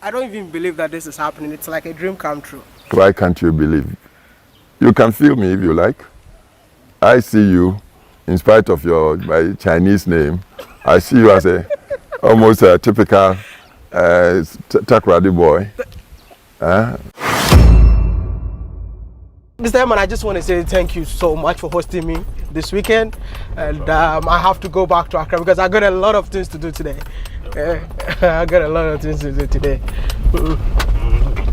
I don't even believe that this is happening. It's like a dream come true. Why can't you believe? You can feel me if you like. I see you, in spite of my Chinese name, I see you as almost a typical Takrady boy. Mr. Herman, I just want to say thank you so much for hosting me this weekend. And I have to go back to Accra because I got a lot of things to do today. I got a lot of things to do today.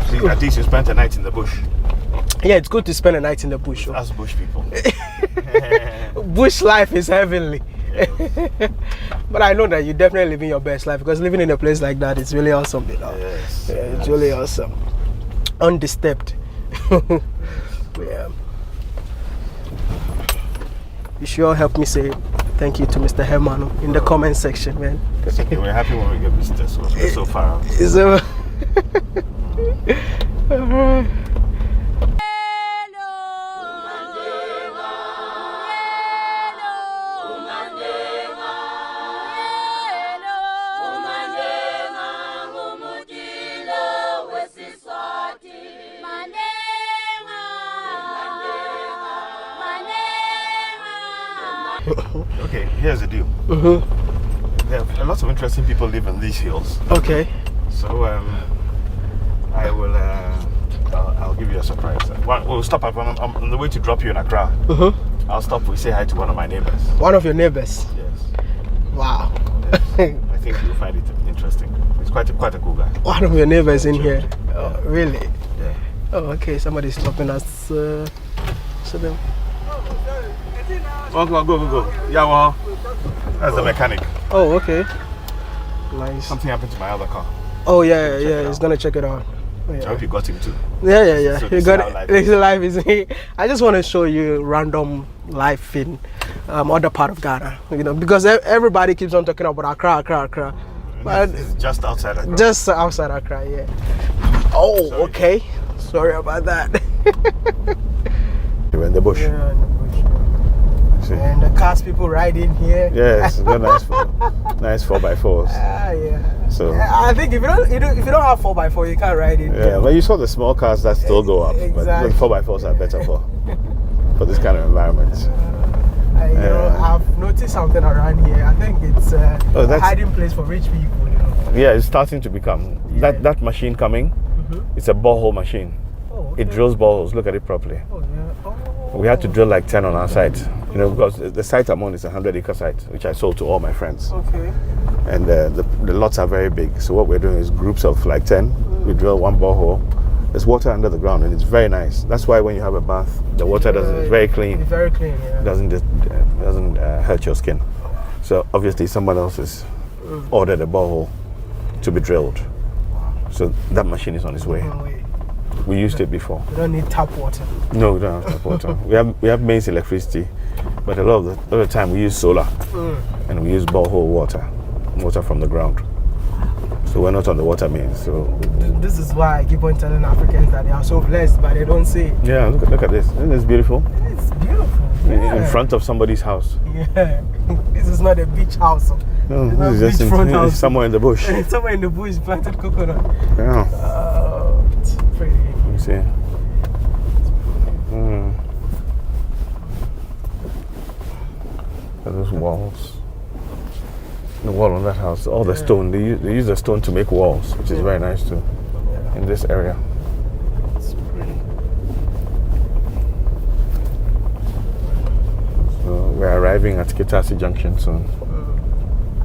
See, at least you spent a night in the bush. Yeah, it's good to spend a night in the bush. Us bush people. Bush life is heavenly. But I know that you're definitely living your best life because living in a place like that is really awesome. You know? Yes. Yeah, it's really awesome. Undisturbed. Yeah. You should all help me say thank you to Mr. Herman in the comment section, man. Okay, we're happy when we get visitors. We're so far out. So, Okay, here's the deal. There are lots of interesting people live in these hills. okay. So I will. I'll give you a surprise. We'll stop at on the way to drop you in Accra. I'll stop. We say hi to one of my neighbors. One of your neighbors. Yes. Wow. Yes. I think you'll find it interesting. It's quite a cool guy. One of your neighbors in here. Oh, really? Yeah. Oh, okay. Somebody's stopping us. So then. Oh, go. Yeah, well, that's the mechanic. Oh, okay. Nice. Something happened to my other car. Oh yeah. He's gonna check it out. Oh, I yeah. hope you got him too. Yeah. So You this got is how it. life This is life is. I just want to show you random life in other part of Ghana. You know, because everybody keeps on talking about Accra. But It's just outside Accra. just outside Accra, yeah. Oh, Sorry. okay. Sorry about that. We're in the bush. Yeah, in the bush. See? And the cars people ride in here. Yes, they're nice 4x4s. Yeah. So I think if you don't have 4x4, you can't ride in. yeah, but you saw the small cars that still go up, Exactly. but the 4x4s are better for this kind of environment. I've noticed something around here. I think it's a that's- hiding place for rich people. You know. Yeah, it's starting to become that machine coming. It's a borehole machine. Oh, okay. It drills boreholes. Look at it properly. Oh yeah. Oh. We had to drill like 10 on our site, you know, because the site I'm on is a 100-acre site, which I sold to all my friends. Okay. And the lots are very big. So what we're doing is groups of like 10. We drill one borehole. There's water under the ground, and it's very nice. That's why when you have a bath, the water it's very clean. It's very clean. Yeah. Doesn't hurt your skin. So obviously someone else has ordered a borehole to be drilled. So that machine is on its way. We used it before. We don't need tap water. No, we don't have tap water. we have mains electricity, but a lot of the time we use solar, and we use borehole water from the ground. So we're not on the water mains. So This is why I keep on telling Africans that they are so blessed, but they don't see it. yeah, look at this. Isn't this beautiful? It's beautiful. Yeah. In front of somebody's house. Yeah. This is not a beach house. No, It's not this is just beachfront house. somewhere in the bush. Somewhere in the bush, planted coconut. Yeah. Oh, it's pretty. You see. Look at those walls. The wall on that house, all the stone. They use the stone to make walls, which is very nice too. In this area. It's pretty. So we're arriving at Kitasi Junction soon,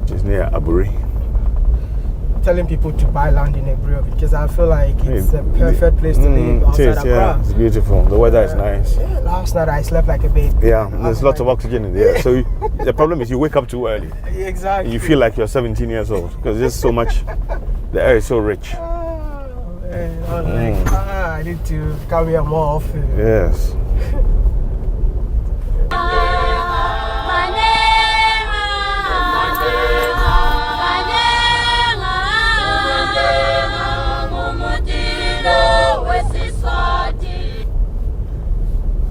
which is near Aburi. Telling people to buy land in Ebrio because I feel like it's a perfect place to live outside It is, yeah. Accra. It's beautiful. The weather is nice. Yeah, last night I slept like a baby. Yeah, there's lots of oxygen in the air. So the problem is you wake up too early. Exactly. You feel like you're 17 years old because there's so much. The air is so rich. Oh, man. I was like, I need to come here more often. Yes.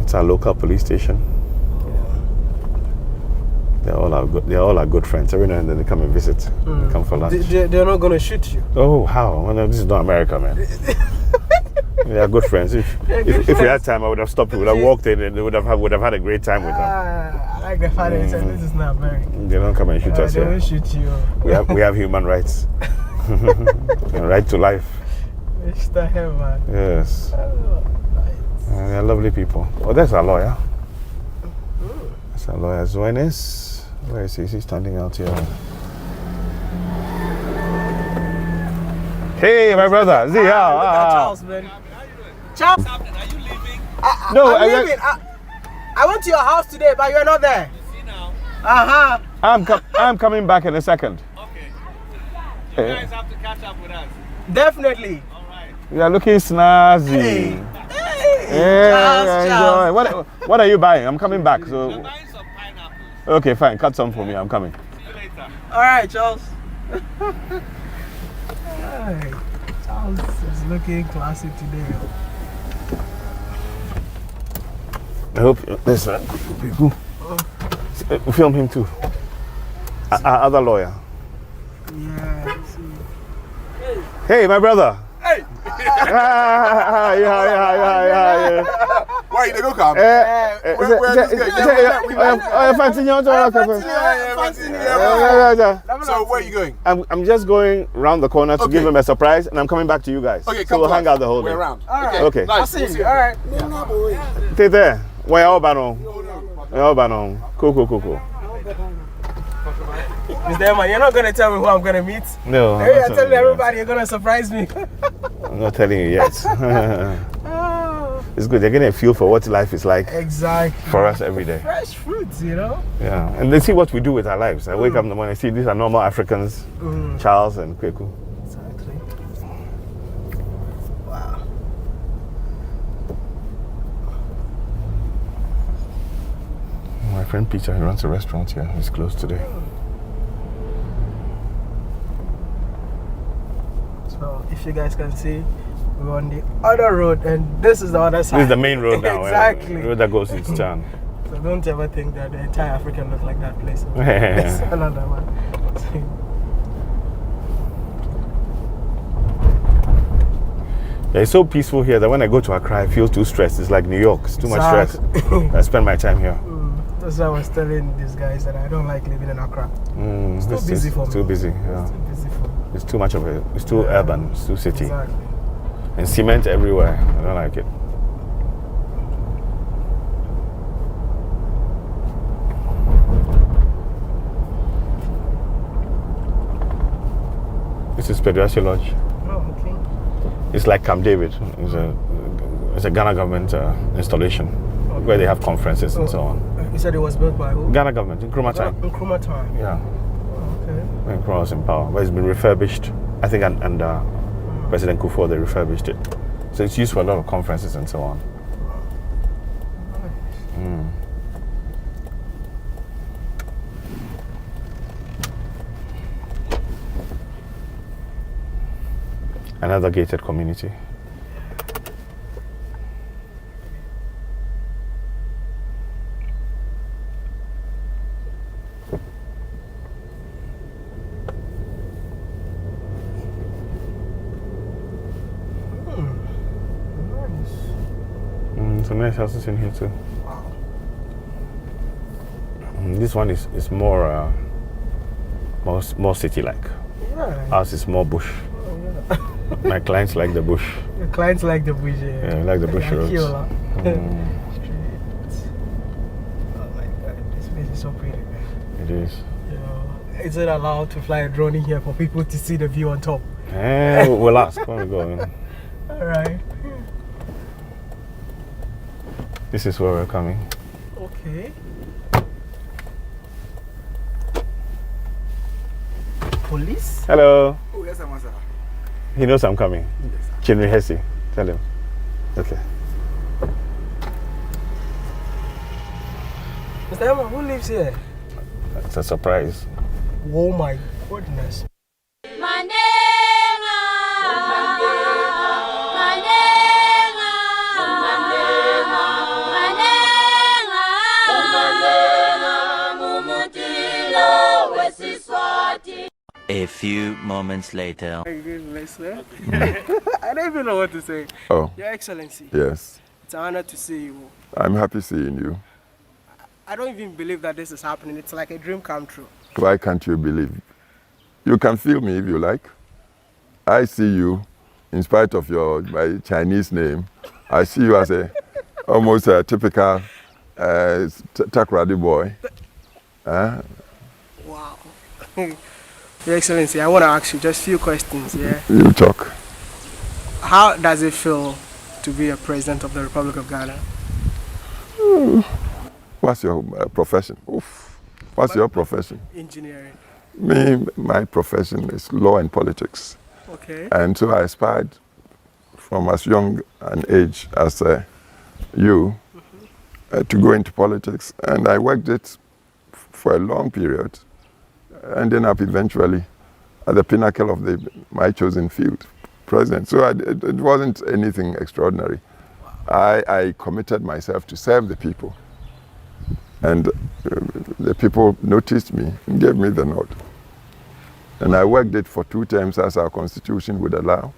It's our local police station. There are They're all our good friends. Every now and then they come and visit. They come for lunch. They're not gonna shoot you. Oh, how? Well, no, this is not America, man. They are good friends. If we had time, I would have stopped. We would have walked in, and they would have had a great time with them. I like the fact that they said this is not America. They don't come and shoot us They here. don't shoot you. We have human rights. Right to life. Mr. Heaven. Yes. Oh, nice. They're lovely people. Oh, that's our lawyer. That's our lawyer, Zoenis. Where is he? Is he standing out here? Hey, my brother. Z, Look at Charles, man. Charles. Are you leaving? No, I'm leaving. I went to your house today, but you're not there. See now. I'm coming back in a second. Okay. You guys have to catch up with us. Definitely. All right. You are looking snazzy. Charles. What are you buying? I'm coming back. So I'm buying some pineapples. okay, fine. Cut some for me. I'm coming. See you later. All right, Charles. Hey, Charles is looking classy today. I hope this people film him too. Our other lawyer. Yeah. Hey, my brother. Hey! Yeah. Why you go come? Where So where are you going? I'm just going round the corner to give him a surprise, and I'm coming back to you guys. Okay, so come we'll to hang us. out the whole We're day. around. All right. Okay. I'll see you. All right. Stay there. Where are you? Cool. Mr. Emma, you're not going to tell me who I'm going to meet. No. Hey, I'm telling everybody you're going to surprise me. I'm not telling you yet. Oh, It's good. They're getting a feel for what life is like exactly. for us every day. Fresh fruits, you know? Yeah. And they see what we do with our lives. I wake up in the morning, I see these are normal Africans, Charles and Kweku. Exactly. Wow. My friend Peter, he runs a restaurant here. He's closed today. So, if you guys can see, we're on the other road, and this is the other side. This is the main road now. Exactly. The road that goes to Chan. So don't ever think that the entire Africa looks like that place. It's another one. Yeah, it's so peaceful here that when I go to Accra, I feel too stressed. It's like New York. It's too much stress. I spend my time here. That's why I was telling these guys that I don't like living in Accra. It's too busy for me. It's too busy. Yeah. It's too busy for me. It's too much of it. It's too urban. It's too city. Exactly. And cement everywhere. I don't like it. This is Pedrassi Lodge. Oh, okay. It's like Camp David. It's a Ghana government installation where they have conferences and so on. You said it was built by who? Ghana government in Nkrumah time. Nkrumah time. Yeah, Okay. when Nkrumah was in power, but it's been refurbished. I think under President Kufuor they refurbished it, so it's used for a lot of conferences and so on. Another gated community. Some nice houses in here too. This one is more more city-like. Yeah. Ours is more bush. My clients like the bush. Your clients like the bush. Yeah, like the bush roads. Oh my God, this place is so pretty. It is. You know, is it allowed to fly a drone in here for people to see the view on top? We'll ask when we go in. All right. This is where we're coming. Okay. Police? Hello. Oh, yes, I'm sir. He knows I'm coming. Chinri Hesi. Tell him. Okay. Mr. Emma, who lives here? It's a surprise. Oh my goodness. A few moments later. I don't even know what to say. Oh, Your Excellency, yes. it's an honor to see you. I'm happy seeing you. I don't even believe that this is happening. It's like a dream come true. Why can't you believe? You can feel me if you like. I see you, in spite of my Chinese name, I see you as almost a typical Takrady boy. Wow. Your Excellency, I want to ask you just a few questions, yeah? You talk. How does it feel to be a president of the Republic of Ghana? What's your profession? Oof. What's your profession? Engineering. My profession is law and politics. Okay. And so I aspired from as young an age as you to go into politics. And I worked it for a long period, ending up eventually at the pinnacle of my chosen field, president. So it wasn't anything extraordinary. I committed myself to serve the people. And the people noticed me and gave me the nod. And I worked it for 2 terms as our constitution would allow.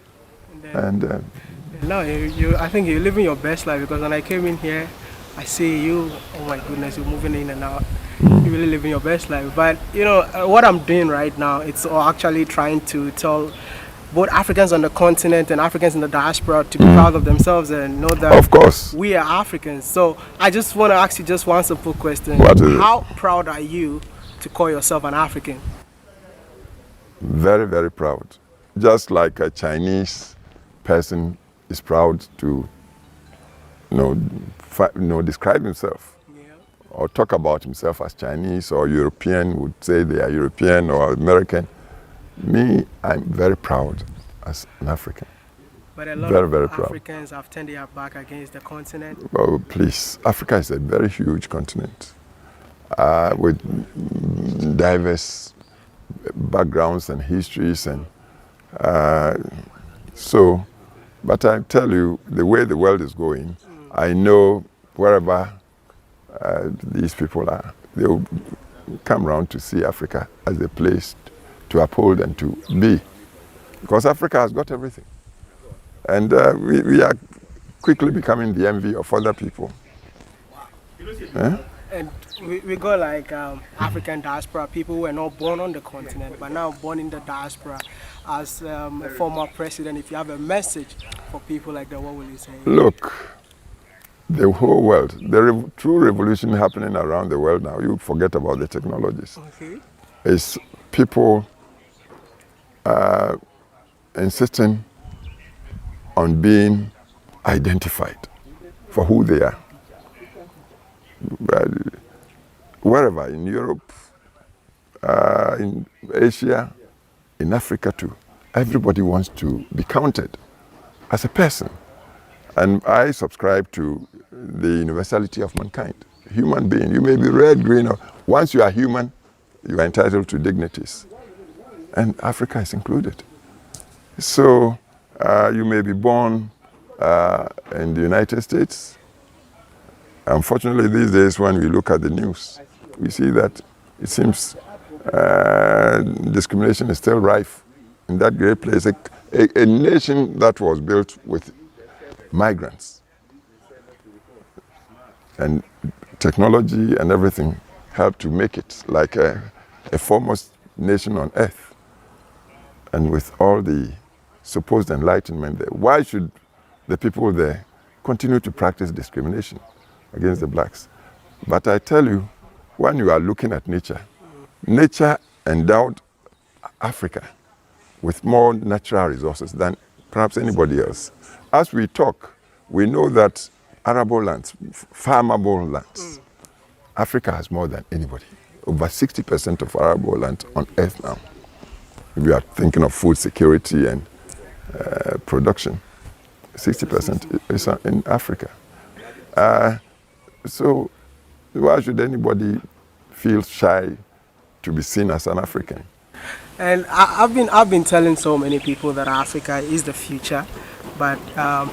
No, I think you're living your best life, because when I came in here, I see you, oh my goodness, you're moving in and out. You're really living your best life. But, you know, what I'm doing right now, it's actually trying to tell both Africans on the continent and Africans in the diaspora to be proud of themselves and know that of course we are Africans. So I just want to ask you just one simple question. What is it? How proud are you to call yourself an African? Very, very proud. Just like a Chinese person is proud to describe himself, or talk about himself as Chinese, or European would say they are European or American. Me, I'm very proud as an African. But a lot very, of very proud. Africans have turned their back against the continent. Oh, please. Africa is a very huge continent with diverse backgrounds and histories. And but I tell you, the way the world is going, I know wherever these people are, they will come around to see Africa as a place to uphold and to be, because Africa has got everything, and we are quickly becoming the envy of other people. And we got like African diaspora, people who were not born on the continent but now born in the diaspora. As a former president, if you have a message for people like that, what will you say? Look, the whole world, the true revolution happening around the world now, you forget about the technologies. Okay. It's people insisting on being identified for who they are. Wherever, in Europe, in Asia, in Africa too, everybody wants to be counted as a person. And I subscribe to the universality of mankind. Human being, you may be red, green, or once you are human, you are entitled to dignities. And Africa is included. So you may be born in the United States. Unfortunately, these days, when we look at the news, we see that it seems discrimination is still rife in that great place. A nation that was built with migrants. And technology and everything helped to make it like a foremost nation on earth. And with all the supposed enlightenment there, why should the people there continue to practice discrimination against the blacks? But I tell you, when you are looking at nature, nature endowed Africa with more natural resources than perhaps anybody else. As we talk, we know that arable lands, farmable lands, Africa has more than anybody. Over 60% of arable land on earth now. We are thinking of food security and production. 60% is in Africa. So why should anybody feel shy to be seen as an African? And I've been telling so many people that Africa is the future, but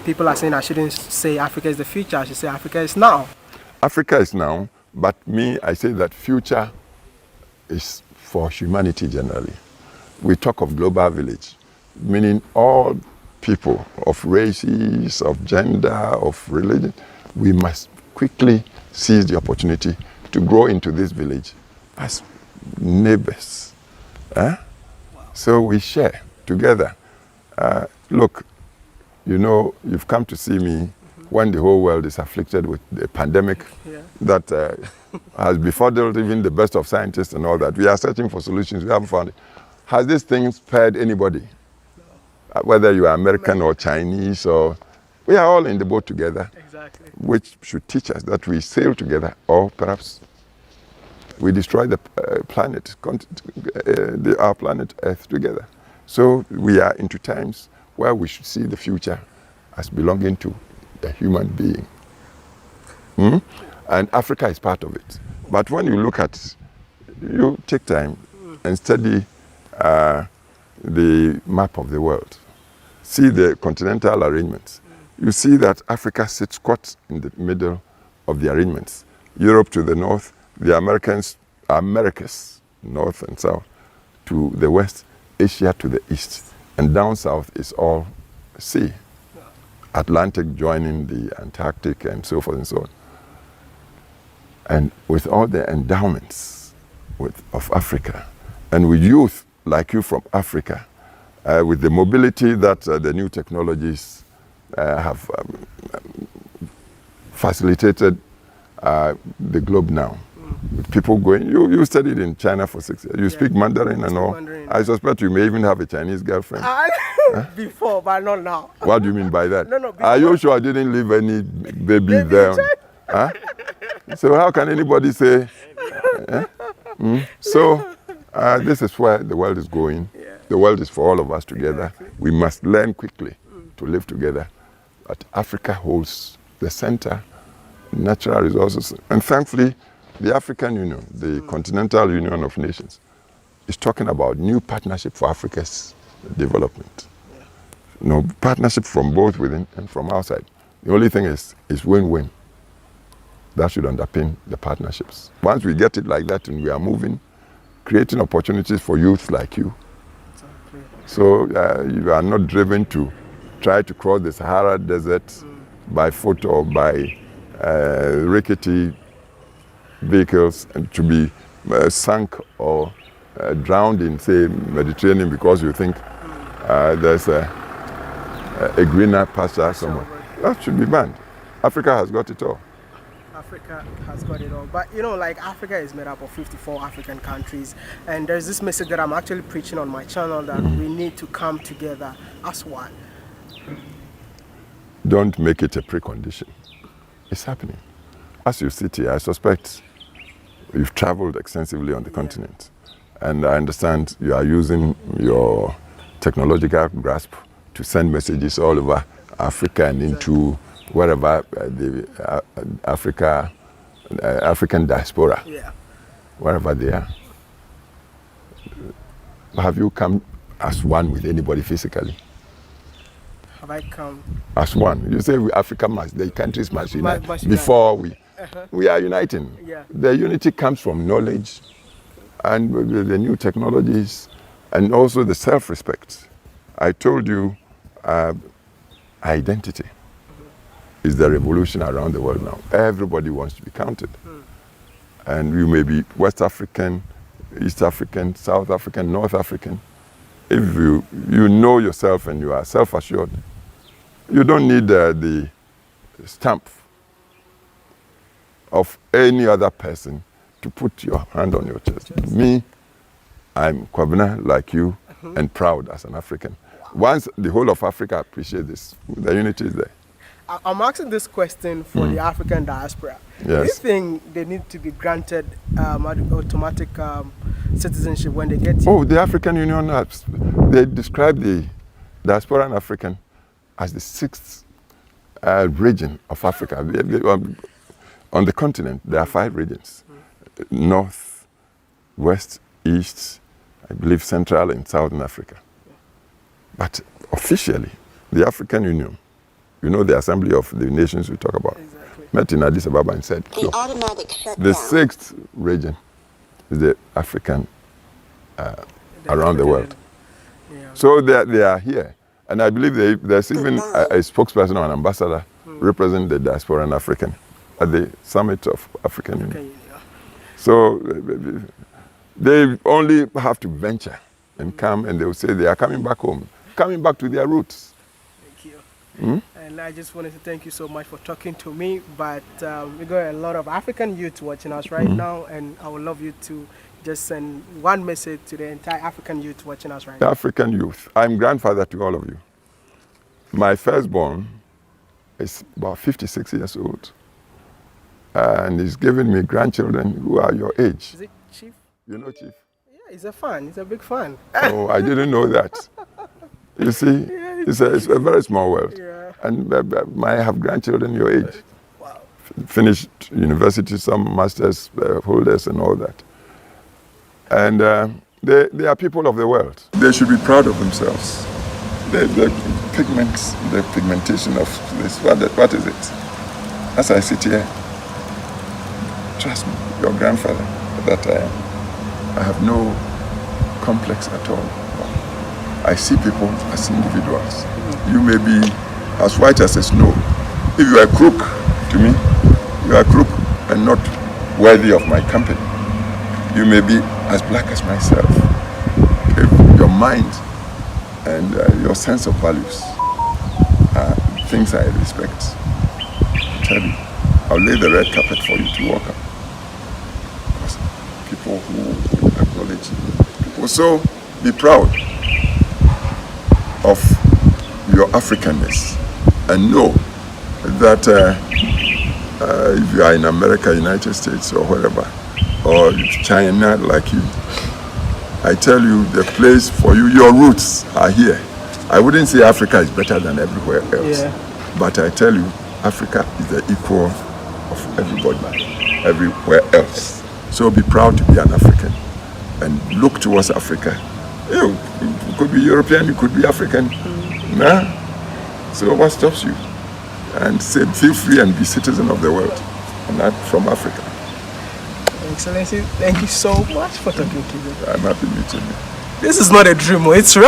people are saying I shouldn't say Africa is the future, I should say Africa is now. Africa is now, but me, I say that future is for humanity generally. we talk of global village, meaning all people of races, of gender, of religion. We must quickly seize the opportunity to grow into this village as neighbors. So we share together. Look, you know, you've come to see me when the whole world is afflicted with a pandemic that has befuddled even the best of scientists and all that. We are searching for solutions. We haven't found it. Has this thing spared anybody? Whether you are American or Chinese, or we are all in the boat together. Exactly. Which should teach us that we sail together, or perhaps we destroy the planet, our planet Earth together. So we are into times where we should see the future as belonging to the human being. And Africa is part of it. But when you look at, you take time and study the map of the world, see the continental arrangements, you see that Africa sits squat in the middle of the arrangements. Europe to the north, the Americas, north and south, to the west, Asia to the east, and down south is all sea. Atlantic joining the Antarctic and so forth and so on. And with all the endowments of Africa, and with youth like you from Africa, with the mobility that the new technologies have facilitated the globe now. With people going, you studied in China for 6 years. You speak Mandarin and all. Mandarin. I suspect you may even have a Chinese girlfriend. Before, but not now. What do you mean by that? No, Are you sure I didn't leave any baby there? Huh? So how can anybody say? So this is where the world is going. Yeah. The world is for all of us together. Exactly. We must learn quickly to live together. But Africa holds the center, natural resources, and thankfully, the African Union, the Continental Union of Nations, is talking about new partnership for Africa's development. Yeah. You know, partnership from both within and from outside. The only thing is win-win. That should underpin the partnerships. Once we get it like that and we are moving, creating opportunities for youth like you. Exactly. So you are not driven to try to cross the Sahara Desert by foot or by rickety vehicles, and to be sunk or drowned in, say, Mediterranean because you think there's a greener pasture somewhere. That should be banned. Africa has got it all. Africa has got it all. But you know, like Africa is made up of 54 African countries, and there's this message that I'm actually preaching on my channel that we need to come together as one. Don't make it a precondition. It's happening. As you sit here, I suspect you've traveled extensively on the continent, and I understand you are using your technological grasp to send messages all over Africa and into wherever the African diaspora, wherever they are. Have you come as one with anybody physically? Have I come as one? You say the countries must unite before we are uniting. Yeah. The unity comes from knowledge and the new technologies and also the self-respect. I told you identity is the revolution around the world now. Everybody wants to be counted. And you may be West African, East African, South African, North African. If you know yourself and you are self-assured, you don't need the stamp of any other person to put your hand on your chest. Me, I'm Kwabena like you and proud as an African. Once the whole of Africa appreciates this, the unity is there. I'm asking this question for the African diaspora. Yes. Do you think they need to be granted automatic citizenship when they get here? Oh, the African Union, they describe the diasporan African as the sixth region of Africa. On the continent, there are 5 regions. North, West, East, I believe Central and Southern Africa. But officially, the African Union, you know, the Assembly of the Nations we talk about, met in Addis Ababa and said, look, the 6th region is the African around the world. Yeah. So they are here. And I believe there's even a spokesperson or an ambassador representing the diaspora and African at the Summit of African Union. Okay, yeah. So they only have to venture and come, and they will say they are coming back home, coming back to their roots. Thank you. And I just wanted to thank you so much for talking to me. But we got a lot of African youth watching us right now, and I would love you to just send one message to the entire African youth watching us right now. African youth, I'm grandfather to all of you. My firstborn is about 56 years old, and he's giving me grandchildren who are your age. Is it Chief? You know Chief? Yeah, he's a fan. He's a big fan. Oh, I didn't know that. You see, it's a very small world. Yeah. And I have grandchildren your age. Wow. Finished university, some masters holders and all that. And they are people of the world. They should be proud of themselves. The pigments, the pigmentation of this, what is it? As I sit here, trust me, your grandfather that I am, I have no complex at all. I see people as individuals. You may be as white as the snow. If you are a crook to me, you are a crook and not worthy of my company. You may be as black as myself. If your mind and your sense of values are things I respect, I tell you, I'll lay the red carpet for you to walk on. Because people who acknowledge people. So be proud of your Africanness and know that if you are in America, United States or wherever, or China like you, I tell you the place for you, your roots are here. I wouldn't say Africa is better than everywhere else, but I tell you, Africa is the equal of everybody, everywhere else. So be proud to be an African and look towards Africa. You could be European, you could be African. Nah? So what stops you? And say, feel free and be citizen of the world, and not from Africa. Excellency, thank you so much for talking to me. I'm happy meeting you. This is not a dream, it's real.